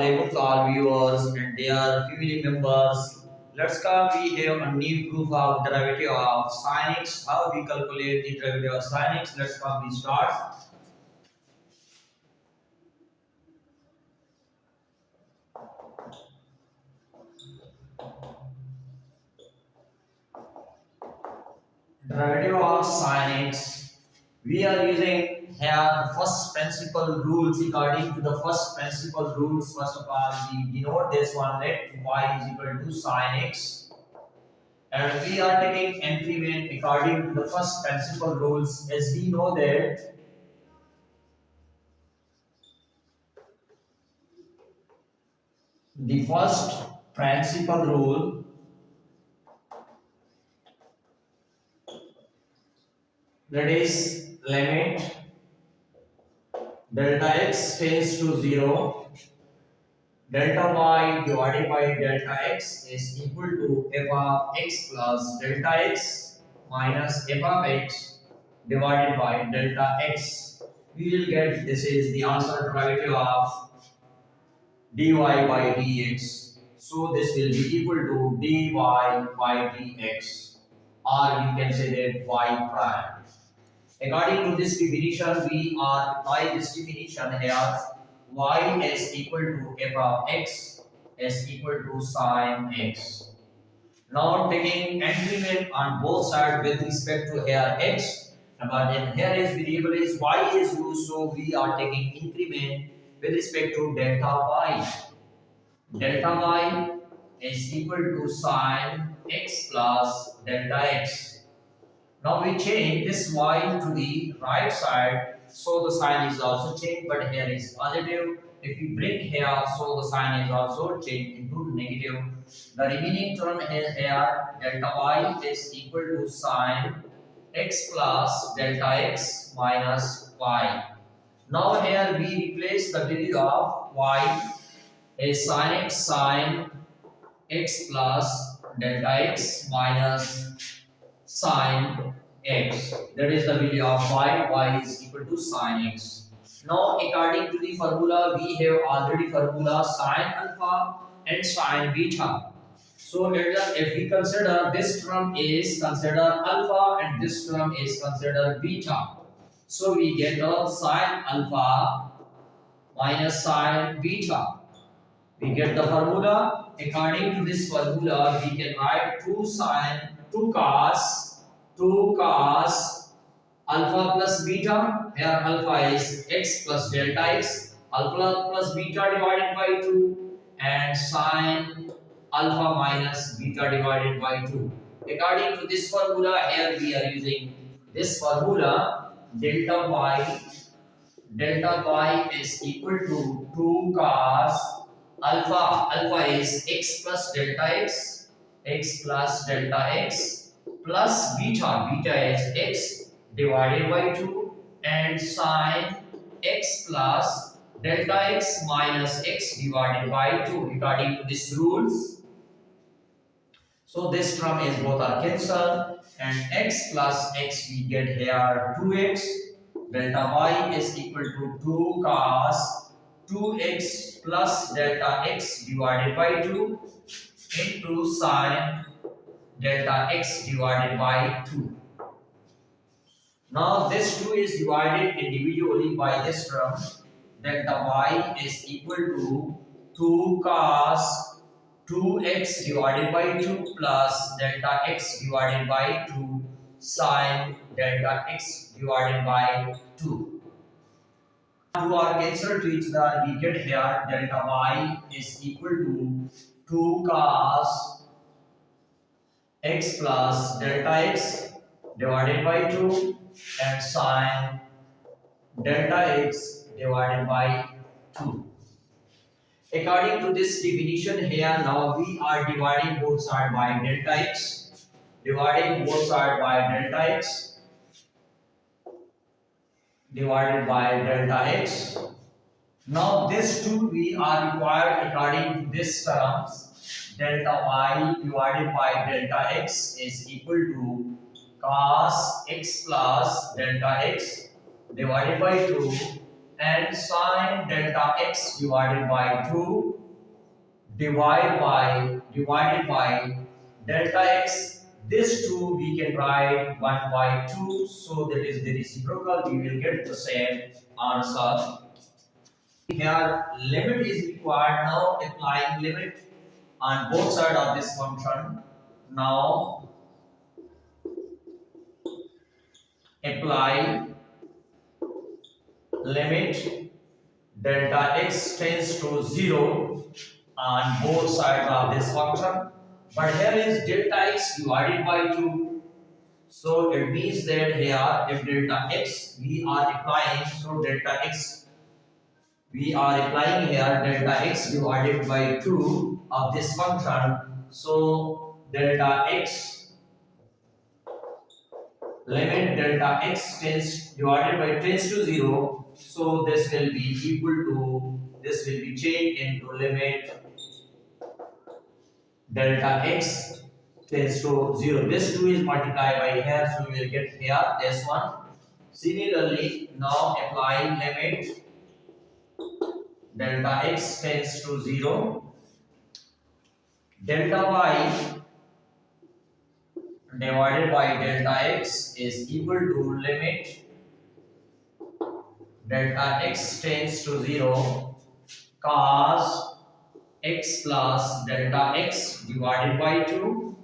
Assalamualaikum to all viewers and their family members. Let's come we have a new proof of derivative of sin x. How we calculate the derivative of sin x? Let's come we start. Derivative of sin x. We are using here first principle rules. According to the first principle rules, first of all we denote this one, let y is equal to sin x, and we are taking increment according to the first principle rules. As we know that the first principle rule that is limit delta x tends to 0, delta y divided by delta x is equal to f of x plus delta x minus f of x divided by delta x. We will get this is the answer derivative of dy by dx. So this will be equal to dy by dx, or we can say that y prime. According to this definition, we are by this definition here, y is equal to f of x is equal to sin x. Now taking increment on both sides with respect to here x, but then here is variable is y is used, so we are taking increment with respect to delta y. Delta y is equal to sin x plus delta x. Now we change this y to the right side, so the sign is also changed, but here is positive. If we bring here, so the sign is also changed into negative. The remaining term is here, delta y is equal to sin x plus delta x minus y. Now here we replace the value of y as sin x plus delta x minus sin x. That is the value of y is equal to sin x. Now according to the formula, we have already formula sin alpha and sin beta. So if we consider this term is considered alpha and this term is considered beta, so we get the sin alpha minus sin beta. We get the formula. According to this formula, we can write 2 cos alpha plus beta. Here alpha is x plus delta x, alpha plus beta divided by 2, and sin alpha minus beta divided by 2. According to this formula, here we are using this formula, delta y is equal to 2 cos alpha is x plus delta x plus delta x, plus beta is x divided by 2, and sin x plus delta x minus x divided by 2 according to these rules. So this term is both are cancelled, and x plus x we get here 2x. Delta y is equal to 2 cos 2x plus delta x divided by 2 into sin delta x divided by 2. Now this 2 is divided individually by this term. Delta y is equal to 2 cos 2x divided by 2 plus delta x divided by 2 sin delta x divided by 2. 2 are cancelled to each other. We get here delta y is equal to 2 cos x plus delta x divided by 2 and sin delta x divided by 2. According to this definition here, now we are dividing both sides by delta x. Dividing both sides by delta x divided by delta x. Now this 2 we are required according to this terms. Delta y divided by delta x is equal to cos x plus delta x divided by 2 and sine delta x divided by 2 divided by delta x. This 2 we can write 1 by 2, so that is the reciprocal. We will get the same answer. Here limit is required. Now applying limit on both sides of this function. Now apply limit delta x tends to 0 on both sides of this function. But here is delta x divided by 2. So it means that here if delta x we are applying, so delta x we are applying here delta x divided by 2 of this function. So delta x limit delta x tends divided by tends to 0. So this will be equal to, this will be changed into limit delta x tends to 0. This 2 is multiplied by here, so we will get here this one. Similarly, now applying limit delta x tends to 0, delta y divided by delta x is equal to limit delta x tends to 0 cos x plus delta x divided by 2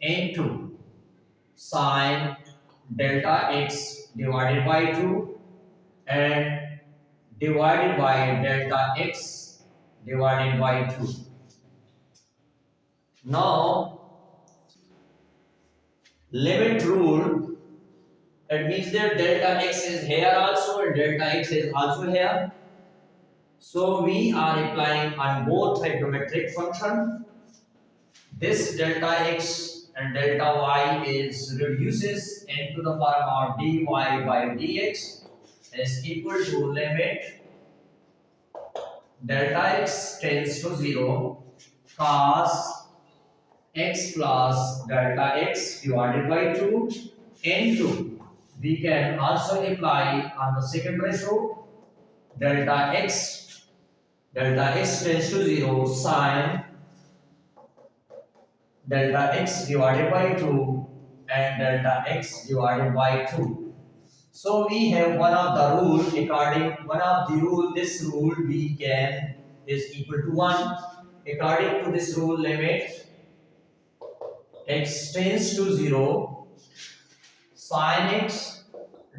into sine delta x divided by 2 and divided by delta x divided by 2. Now limit rule, it means that delta x is here also and delta x is also here. So we are applying on both trigonometric function. This delta x and delta y is reduces into the form of dy by dx is equal to limit delta x tends to 0 cos x plus delta x divided by 2 into, we can also apply on the second ratio delta x tends to 0 sine delta x divided by 2 and delta x divided by 2. So we have one of the rule, this rule we can is equal to 1. According to this rule, limit x tends to 0 sin x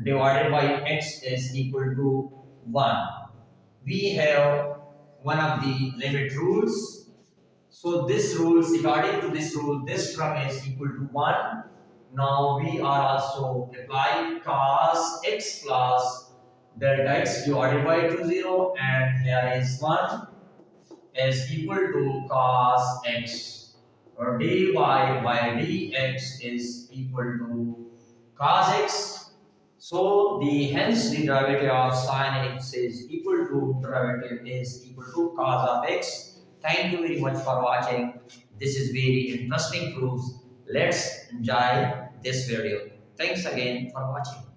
divided by x is equal to 1. We have one of the limit rules. So this rules, according to this rule, this term is equal to 1. Now we are also applying cos x plus delta x divided by 2 0 and here is 1 is equal to cos x. Or dy by dx is equal to cos x. So hence the derivative of sin x is equal to cos of x. Thank you very much for watching. This is very interesting proofs. Let's enjoy this video. Thanks again for watching.